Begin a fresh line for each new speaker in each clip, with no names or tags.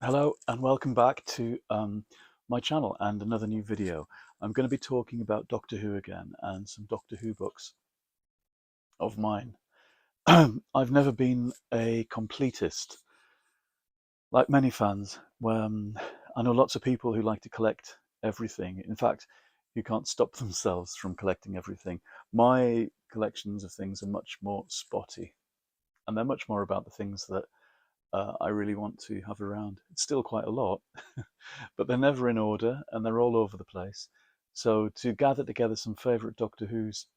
Hello and welcome back to my channel and another new video. I'm going to be talking about Doctor Who again and some Doctor Who books of mine. I've never been a completist like many fans. I know lots of people who like to collect everything. In fact, who can't stop themselves from collecting everything. My collections of things are much more spotty, and they're much more about the things that I really want to have around. It's still quite a lot, but they're never in order and they're all over the place. So to gather together some favourite Doctor Who's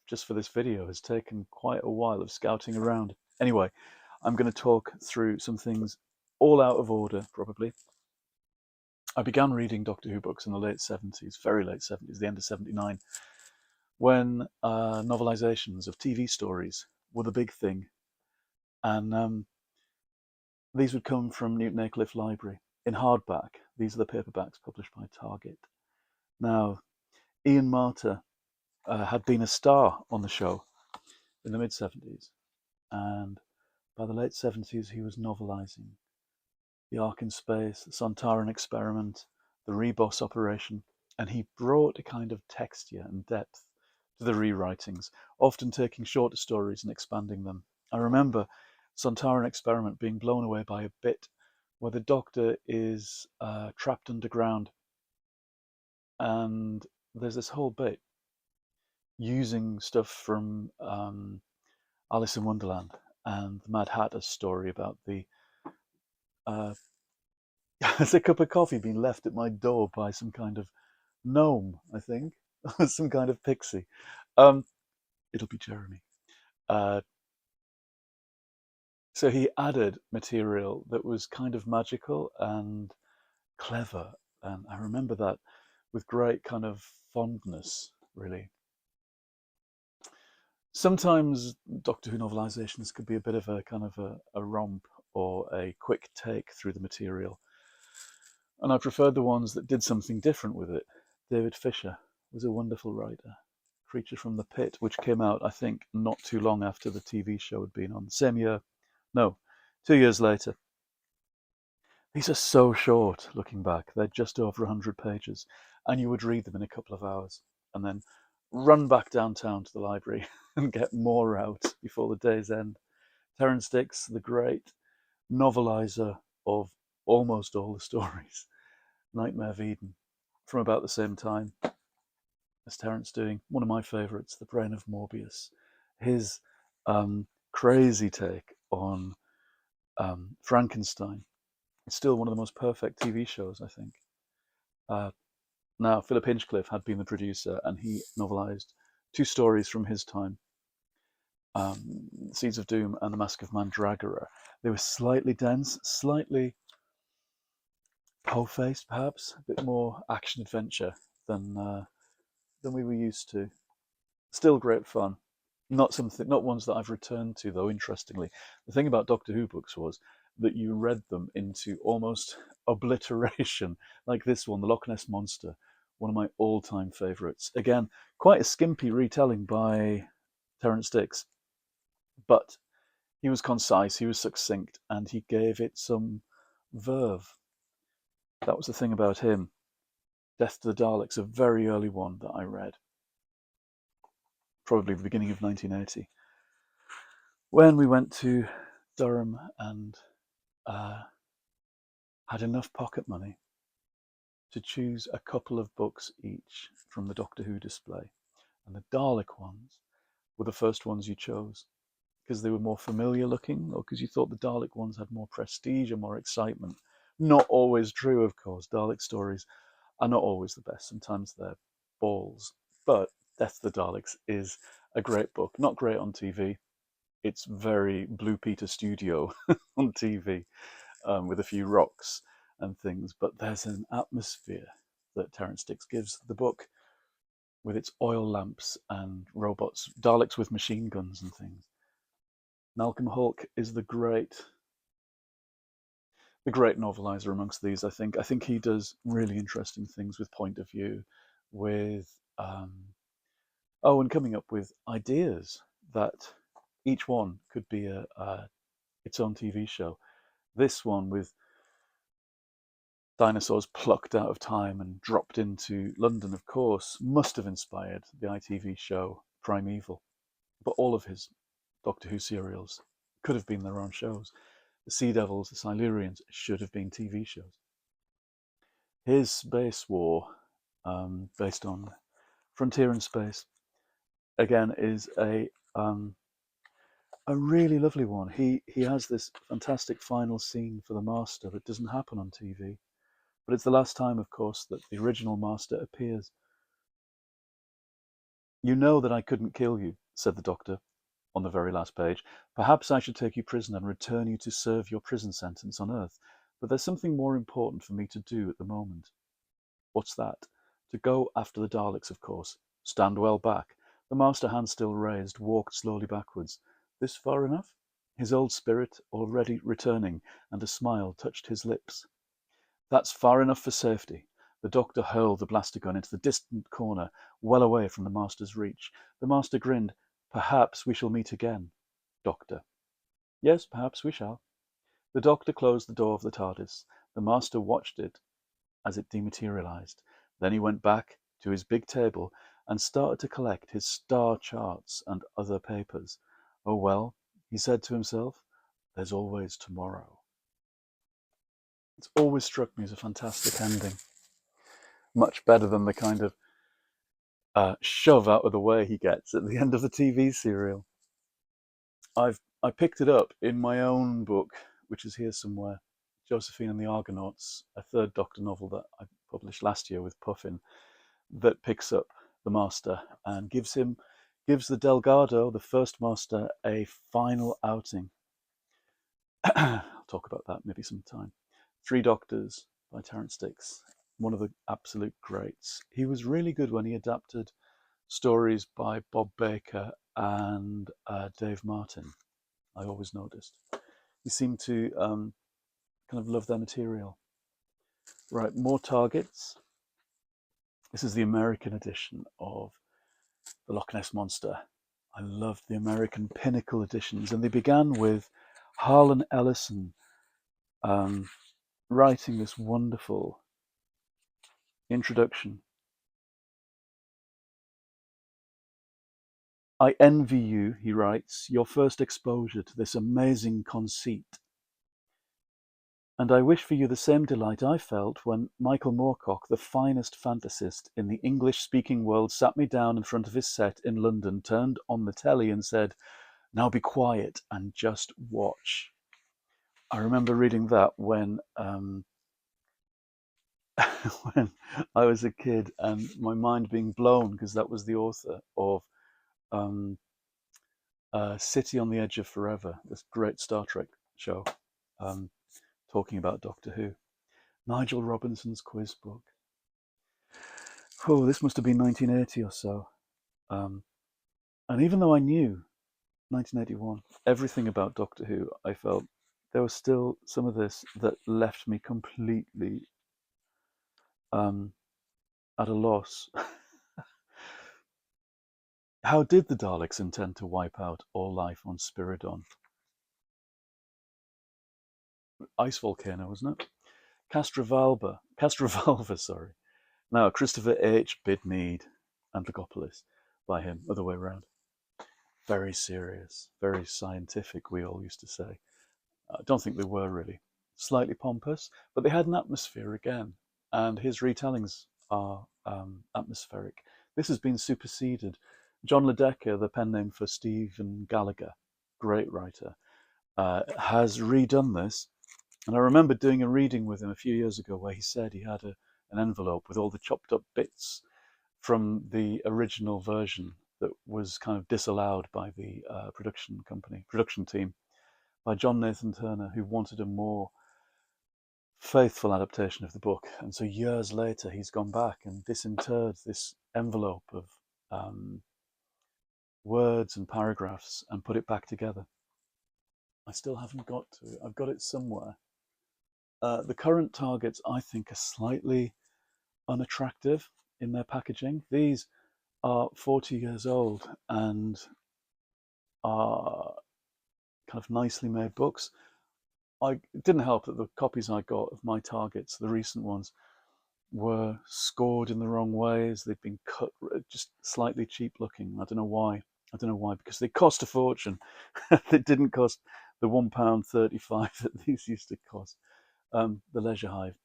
just for this video has taken quite a while of scouting around. Anyway, I'm going to talk through some things all out of order, probably. I began reading Doctor Who books in the late 70s, very late 70s, the end of 79, when novelizations of TV stories were the big thing. And these would come from Newton Aycliffe Library in hardback. These are the paperbacks published by Target. Now, Ian Marter had been a star on the show in the mid-70s, and by the late 70s he was novelizing The Ark in Space, the Sontaran Experiment, the Rebos Operation, and he brought a kind of texture and depth to the rewritings, often taking shorter stories and expanding them. I remember Sontaran Experiment being blown away by a bit where the Doctor is trapped underground, and there's this whole bit using stuff from Alice in Wonderland and the Mad Hatter's story about the uh, there's a cup of coffee being left at my door by some kind of gnome, I think, some kind of pixie. Um, it'll be Jeremy. Uh, so he added material that was kind of magical and clever, and I remember that with great kind of fondness, really. Sometimes Doctor Who novelizations could be a bit of a kind of a romp or a quick take through the material. And I preferred the ones that did something different with it. David Fisher was a wonderful writer. Creature from the Pit, which came out, I think, not too long after the TV show had been on. The same year, no, 2 years later. These are so short, looking back. They're just over 100 pages, and you would read them in a couple of hours, and then run back downtown to the library and get more out before the day's end. Terrence Dicks, the great novelizer of almost all the stories. Nightmare of Eden, from about the same time as Terrence doing one of my favourites, The Brain of Morbius. His crazy take on Frankenstein. It's still one of the most perfect TV shows, I think. Uh, Now, Philip Hinchcliffe had been the producer, and he novelised two stories from his time, Seeds of Doom and The Mask of Mandragora. They were slightly dense, slightly po-faced, perhaps, a bit more action-adventure than we were used to. Still great fun. Not ones that I've returned to, though, interestingly. The thing about Doctor Who books was that you read them into almost obliteration, like this one, The Loch Ness Monster, one of my all-time favourites. Again, quite a skimpy retelling by Terrence Dicks, but he was concise, he was succinct, and he gave it some verve. That was the thing about him. Death to the Daleks, a very early one that I read, probably the beginning of 1980, when we went to Durham and had enough pocket money to choose a couple of books each from the Doctor Who display. And the Dalek ones were the first ones you chose because they were more familiar looking, or because you thought the Dalek ones had more prestige or more excitement. Not always true, of course. Dalek stories are not always the best. Sometimes they're balls. But Death to the Daleks is a great book. Not great on TV. It's very Blue Peter Studio on TV, with a few rocks and things. But there's an atmosphere that Terrence Dicks gives the book with its oil lamps and robots, Daleks with machine guns and things. Malcolm Hulke is the great novelizer amongst these. I think he does really interesting things with point of view, with and coming up with ideas that each one could be its own TV show. This one with dinosaurs plucked out of time and dropped into London, of course, must have inspired the ITV show Primeval. But all of his Doctor Who serials could have been their own shows. The Sea Devils, the Silurians should have been TV shows. His Space War, based on Frontier in Space, again is a really lovely one. He has this fantastic final scene for the Master that doesn't happen on TV, but it's the last time, of course, that the original Master appears. "You know that I couldn't kill you," said the Doctor on the very last page. "Perhaps I should take you prisoner and return you to serve your prison sentence on Earth. But there's something more important for me to do at the moment." "What's that?" "To go after the Daleks, of course." "Stand well back." The Master, hand still raised, walked slowly backwards. "This far enough?" His old spirit already returning, and a smile touched his lips. "That's far enough for safety." The Doctor hurled the blaster gun into the distant corner, well away from the Master's reach. The Master grinned. "Perhaps we shall meet again, Doctor." "Yes, perhaps we shall." The Doctor closed the door of the TARDIS. The Master watched it as it dematerialized. Then he went back to his big table and started to collect his star charts and other papers. "Oh well," he said to himself, "there's always tomorrow." It's always struck me as a fantastic ending. Much better than the kind of shove out of the way he gets at the end of the TV serial. I picked it up in my own book, which is here somewhere, Josephine and the Argonauts, a third Doctor novel that I published last year with Puffin, that picks up the Master and gives the Delgado, the first Master, a final outing. I'll talk about that maybe sometime. Three Doctors by Terrence Dicks, one of the absolute greats. He was really good when he adapted stories by Bob Baker and Dave Martin. I always noticed. He seemed to kind of love their material. Right, more targets. This is the American edition of the Loch Ness Monster. I loved the American Pinnacle editions, and they began with Harlan Ellison writing this wonderful introduction. "I envy you," he writes, "your first exposure to this amazing conceit. And I wish for you the same delight I felt when Michael Moorcock, the finest fantasist in the English-speaking world, sat me down in front of his set in London, turned on the telly and said, 'Now be quiet and just watch.'" I remember reading that when when I was a kid, and my mind being blown because that was the author of City on the Edge of Forever, this great Star Trek show, talking about Doctor Who. Nigel Robinson's quiz book. Oh, this must have been 1980 or so. And even though I knew 1981 everything about Doctor Who, I felt there was still some of this that left me completely at a loss. How did the Daleks intend to wipe out all life on Spiridon? Ice volcano, wasn't it? Castrovalva, sorry. Now, Christopher H. Bidmead, Anthropopolis, by him, other way around. Very serious, very scientific, we all used to say. I don't think they were really. Slightly pompous, but they had an atmosphere again, and his retellings are atmospheric. This has been superseded. John Ledecker, the pen name for Stephen Gallagher, great writer, has redone this. And I remember doing a reading with him a few years ago where he said he had an envelope with all the chopped up bits from the original version that was kind of disallowed by the production team, by John Nathan Turner, who wanted a more faithful adaptation of the book. And so years later, he's gone back and disinterred this envelope of words and paragraphs and put it back together. I still haven't got to it. I've got it somewhere. The current targets, I think, are slightly unattractive in their packaging. These are 40 years old and are kind of nicely made books. it didn't help that the copies I got of my targets, the recent ones, were scored in the wrong ways. They'd been cut just slightly cheap looking. I don't know why. I don't know why, because they cost a fortune. They didn't cost the £1.35 that these used to cost. The Leisure Hive.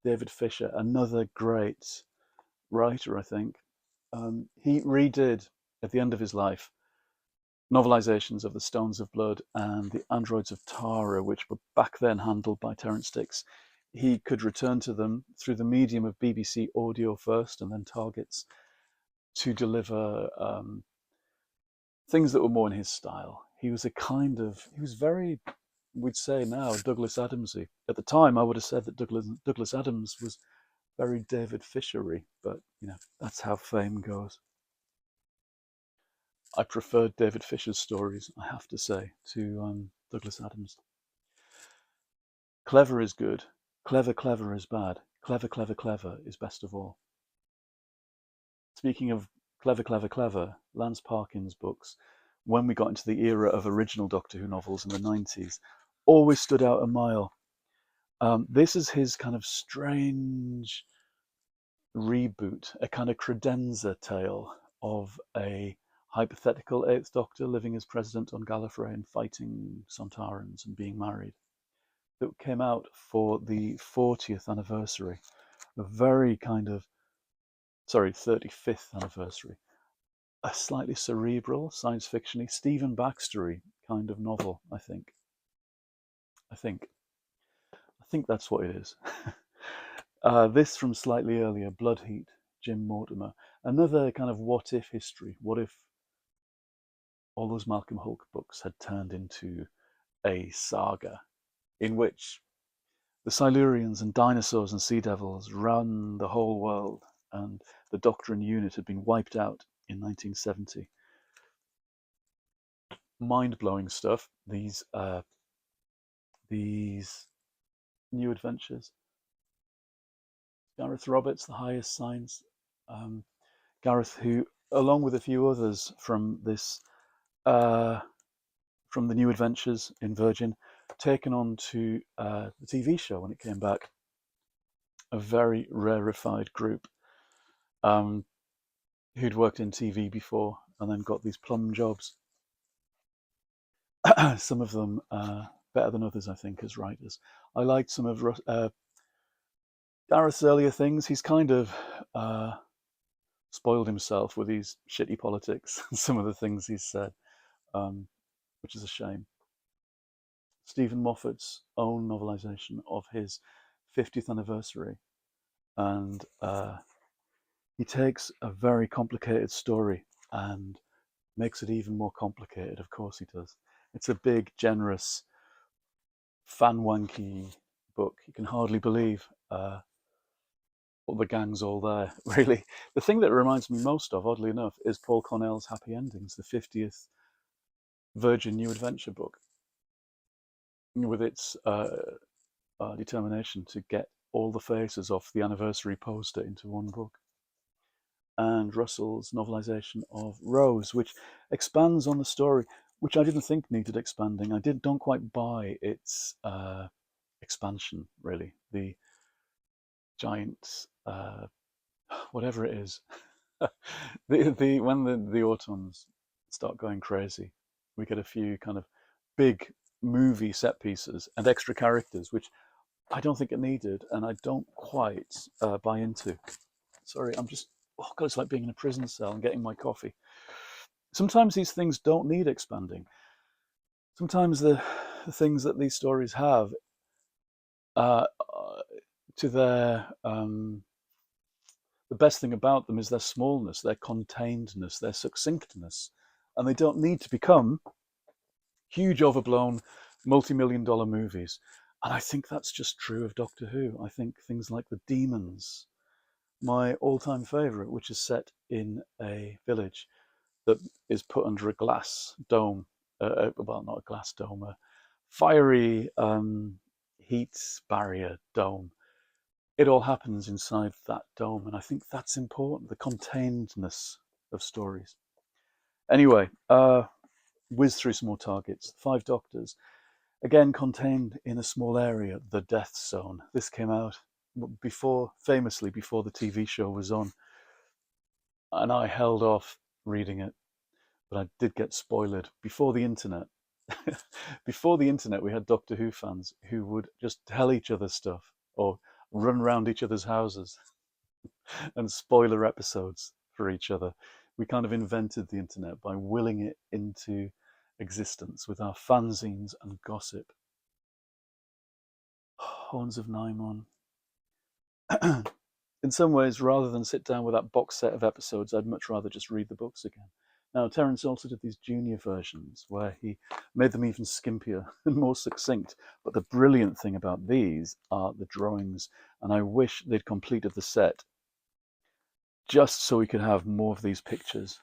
David Fisher, another great writer, I think. He redid, at the end of his life, novelizations of The Stones of Blood and The Androids of Tara, which were back then handled by Terrence Dicks. He could return to them through the medium of BBC audio first and then targets to deliver things that were more in his style. He was very, we'd say now, Douglas Adamsy. At the time, I would have said that Douglas Adams was very David Fisher-y, but that's how fame goes. I preferred David Fisher's stories, I have to say, to Douglas Adams. Clever is good. Clever, clever is bad. Clever, clever, clever is best of all. Speaking of clever, clever, clever, Lance Parkin's books, when we got into the era of original Doctor Who novels in the 90s, always stood out a mile. This is his kind of strange reboot, a kind of credenza tale of a hypothetical Eighth Doctor living as president on Gallifrey and fighting Sontarans and being married, that came out for the 40th anniversary, a very kind of, 35th anniversary, a slightly cerebral, science fiction-y, Stephen Baxter-y kind of novel, I think. I think that's what it is. This from slightly earlier, Blood Heat, Jim Mortimer. Another kind of what-if history. What if all those Malcolm Hulke books had turned into a saga in which the Silurians and dinosaurs and sea devils run the whole world, and the Doctor and unit had been wiped out in 1970. Mind-blowing stuff. These new adventures. Gareth Roberts, The Highest Science. Gareth, who, along with a few others from this, from the New Adventures in Virgin, taken on to the TV show when it came back. A very rarefied group who'd worked in TV before and then got these plum jobs. Some of them better than others, I think, as writers. I liked some of Gareth's earlier things. He's kind of spoiled himself with these shitty politics and some of the things he's said, which is a shame. Stephen Moffat's own novelization of his 50th anniversary, and he takes a very complicated story and makes it even more complicated. Of course he does. It's a big, generous, fan-wanky book. You can hardly believe all the gang's all there, really. The thing that it reminds me most of, oddly enough, is Paul Cornell's Happy Endings, the 50th Virgin New Adventure book, with its determination to get all the faces off the anniversary poster into one book. And Russell's novelization of Rose, which expands on the story, which I didn't think needed expanding. I don't quite buy its expansion, really. The giant, whatever it is, when the Autons start going crazy, we get a few kind of big movie set pieces and extra characters, which I don't think it needed, and I don't quite buy into. Sorry, I'm just, oh God, it's like being in a prison cell and getting my coffee. Sometimes these things don't need expanding. Sometimes the things that these stories have, to their the best thing about them is their smallness, their containedness, their succinctness, and they don't need to become huge, overblown, multi-million-dollar movies. And I think that's just true of Doctor Who. I think things like The Demons, my all-time favourite, which is set in a village that is put under a glass dome, well, not a glass dome, a fiery heat barrier dome. It all happens inside that dome, and I think that's important, the containedness of stories. Anyway, whiz through some more targets. 5 Doctors. again contained in a small area, The Death Zone. This came out famously before the TV show was on, and I held off reading it, but I did get spoiled before the internet. Before the internet, we had Doctor Who fans who would just tell each other stuff or run around each other's houses and spoiler episodes for each other. We kind of invented the internet by willing it into existence with our fanzines and gossip. Horns of Nimon. In some ways, rather than sit down with that box set of episodes, I'd much rather just read the books again. Now, Terrence also did these junior versions where he made them even skimpier and more succinct. But the brilliant thing about these are the drawings, and I wish they'd completed the set just so we could have more of these pictures.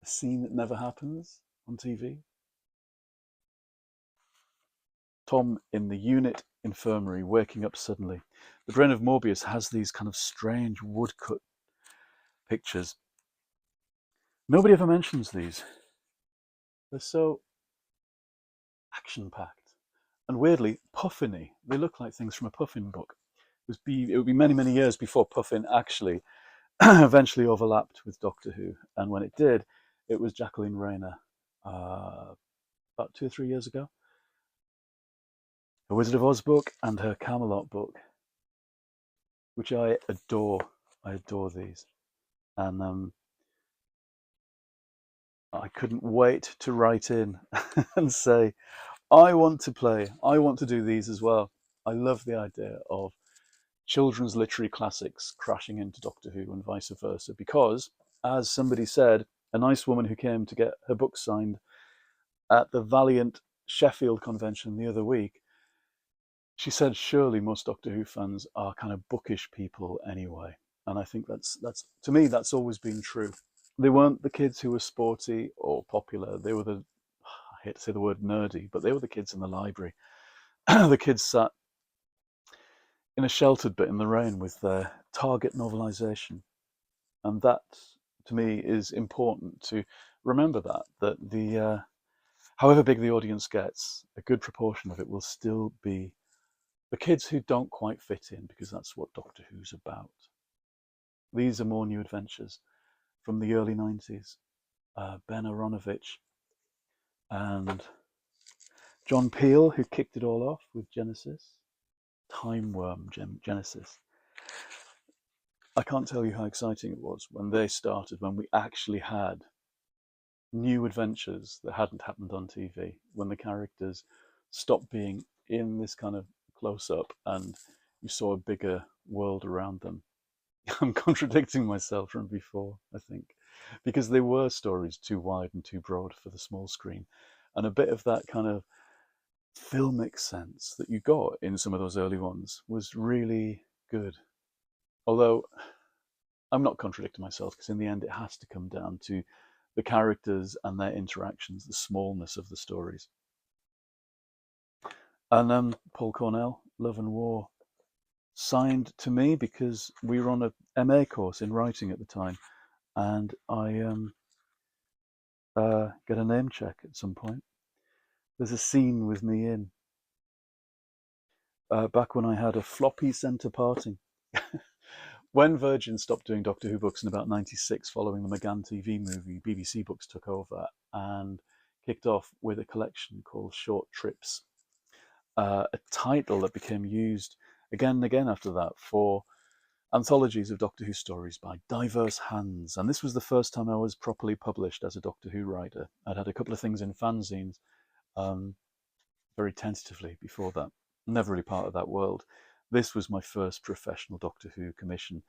A scene that never happens on TV. Tom in the unit infirmary waking up suddenly. The Brain of Morbius has these kind of strange woodcut pictures. Nobody ever mentions these. They're so action-packed and weirdly puffiny. They look like things from a Puffin book. It would be many, many years before Puffin actually eventually overlapped with Doctor Who. And when it did, it was Jacqueline Rayner about 2 or 3 years ago. Her Wizard of Oz book and her Camelot book, which I adore. I adore these. And I couldn't wait to write in and say, I want to do these as well. I love the idea of children's literary classics crashing into Doctor Who and vice versa, because, as somebody said, a nice woman who came to get her book signed at the Valiant Sheffield convention the other week, she said, surely most Doctor Who fans are kind of bookish people anyway. And I think that's to me, that's always been true. They weren't the kids who were sporty or popular. They were I hate to say the word nerdy, but they were the kids in the library. The kids sat in a sheltered bit in the rain with their target novelization. And that, to me, is important to remember that the however big the audience gets, a good proportion of it will still be the kids who don't quite fit in, because that's what Doctor Who's about. These are more New Adventures from the early 90s. Ben Aronovich and John Peel, who kicked it all off with Genesis. Time Worm Genesis. I can't tell you how exciting it was when they started, when we actually had new adventures that hadn't happened on TV, when the characters stopped being in this kind of close-up and you saw a bigger world around them. I'm contradicting myself from before, I think, because they were stories too wide and too broad for the small screen. And a bit of that kind of filmic sense that you got in some of those early ones was really good. Although I'm not contradicting myself, because in the end it has to come down to the characters and their interactions, the smallness of the stories. And Paul Cornell, Love and War, signed to me because we were on a MA course in writing at the time, and I get a name check at some point. There's a scene with me in back when I had a floppy centre parting. When Virgin stopped doing Doctor Who books in about '96 following the McGann TV movie, BBC Books took over and kicked off with a collection called Short Trips, a title that became used again and again after that for anthologies of Doctor Who stories by diverse hands. And this was the first time I was properly published as a Doctor Who writer. I'd had a couple of things in fanzines very tentatively before that, never really part of that world. This was my first professional Doctor Who commission.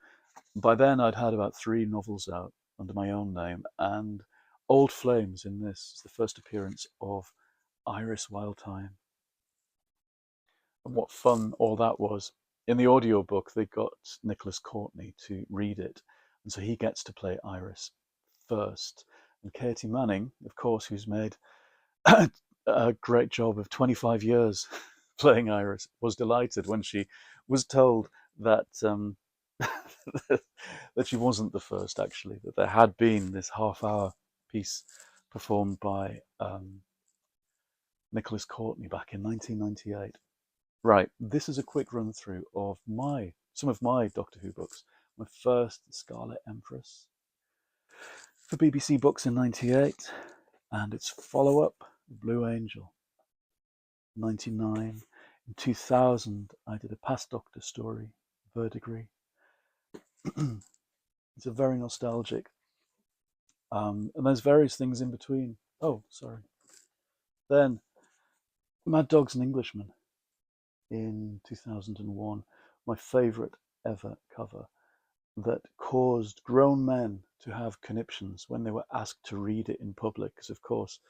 By then I'd had about 3 novels out under my own name, and Old Flames in this is the first appearance of Iris Wildthyme. And what fun all that was. In the audiobook, they got Nicholas Courtney to read it, and so he gets to play Iris first. And Katie Manning, of course, who's made a great job of 25 years playing Iris, was delighted when she was told that that she wasn't the first, actually, that there had been this half-hour piece performed by Nicholas Courtney back in 1998. Right, this is a quick run through of some of my Doctor Who books. My first, Scarlet Empress, for BBC Books in '98, and its follow-up, Blue Angel, '99. In 2000, I did a Past Doctor story, Verdigris. It's a very nostalgic, and there's various things in between. Oh, sorry. Then, Mad Dogs and Englishmen in 2001, my favourite ever cover, that caused grown men to have conniptions when they were asked to read it in public, because of course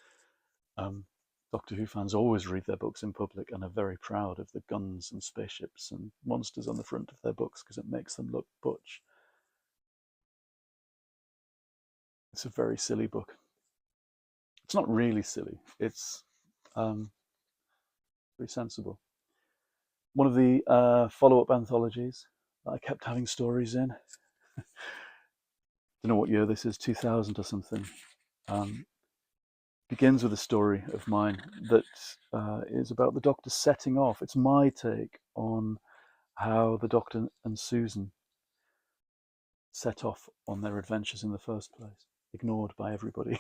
Doctor Who fans always read their books in public and are very proud of the guns and spaceships and monsters on the front of their books because it makes them look butch. It's a very silly book. It's not really silly, it's very sensible. One of the follow-up anthologies that I kept having stories in. Don't know what year this is, 2000 or something. Begins with a story of mine that is about the Doctor setting off. It's my take on how the Doctor and Susan set off on their adventures in the first place, ignored by everybody.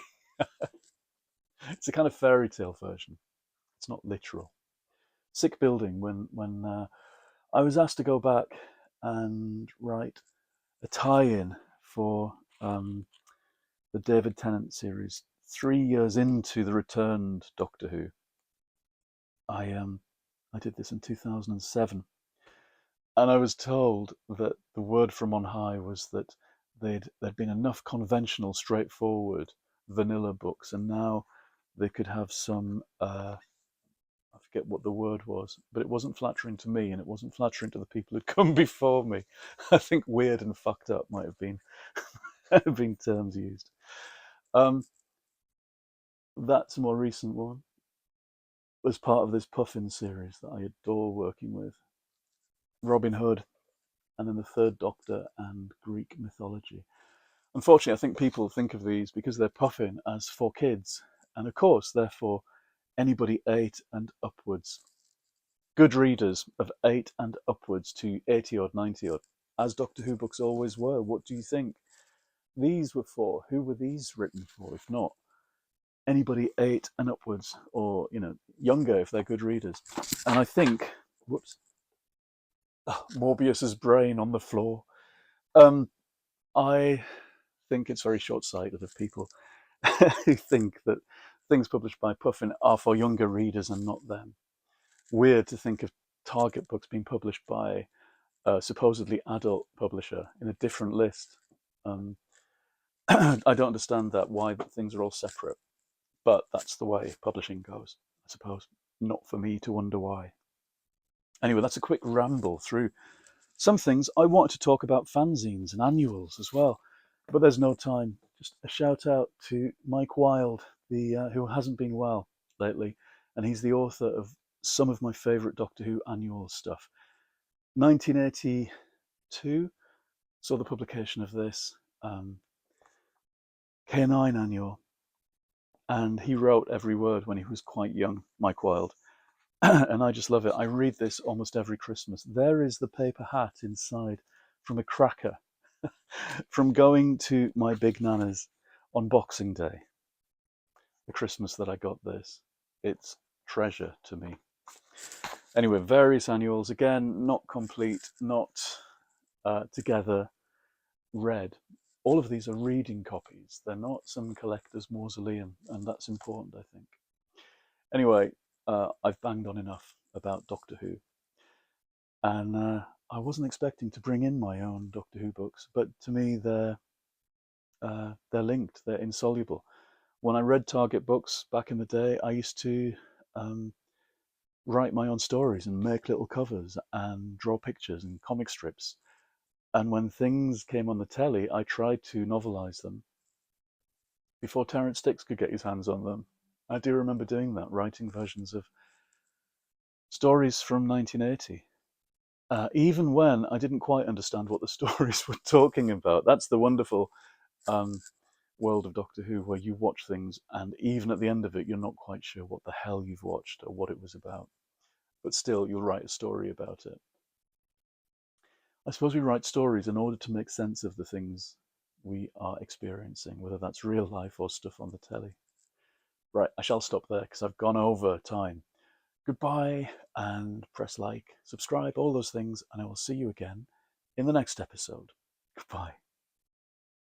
It's a kind of fairy tale version. It's not literal. Sick building when I was asked to go back and write a tie-in for the David Tennant series 3 years into the returned Doctor Who. I did this in 2007, and I was told that the word from on high was that there'd been enough conventional, straightforward, vanilla books, and now they could have some. I forget what the word was, but it wasn't flattering to me, and it wasn't flattering to the people who'd come before me. I think weird and fucked up might have been been terms used. That's a more recent one. Was part of this Puffin series that I adore working with. Robin Hood, and then the Third Doctor and Greek mythology. Unfortunately, I think people think of these because they're Puffin as for kids, and of course, therefore, anybody 8 and upwards. Good readers of 8 and upwards to 80 odd, 90 odd, as Doctor Who books always were. What do you think these were for? Who were these written for, if not anybody 8 and upwards, or younger if they're good readers? And I think, whoops, Morbius's brain on the floor. I think it's very short-sighted of people who think that things published by Puffin are for younger readers and not them. Weird to think of Target books being published by a supposedly adult publisher in a different list. I don't understand that, why things are all separate, but that's the way publishing goes, I suppose. Not for me to wonder why. Anyway, that's a quick ramble through some things. I wanted to talk about fanzines and annuals as well, but there's no time. Just a shout out to Mike Wilde, who hasn't been well lately, and he's the author of some of my favourite Doctor Who annual stuff. 1982 saw the publication of this K9 annual, and he wrote every word when he was quite young, Mike Wilde. And I just love it. I read this almost every Christmas. There is the paper hat inside from a cracker from going to my big nana's on Boxing Day, the Christmas that I got this. It's treasure to me. Anyway, various annuals, again, not complete, not together, read. All of these are reading copies. They're not some collector's mausoleum, and that's important, I think. Anyway, I've banged on enough about Doctor Who. And I wasn't expecting to bring in my own Doctor Who books, but to me they're linked, they're insoluble. When I read Target books back in the day, I used to write my own stories and make little covers and draw pictures and comic strips. And when things came on the telly, I tried to novelize them before Terrence Dicks could get his hands on them. I do remember doing that, writing versions of stories from 1980. Even when I didn't quite understand what the stories were talking about. That's the wonderful world of Doctor Who where you watch things and even at the end of it, you're not quite sure what the hell you've watched or what it was about. But still, you'll write a story about it. I suppose we write stories in order to make sense of the things we are experiencing, whether that's real life or stuff on the telly. Right, I shall stop there because I've gone over time. Goodbye, and press like, subscribe, all those things, and I will see you again in the next episode. Goodbye.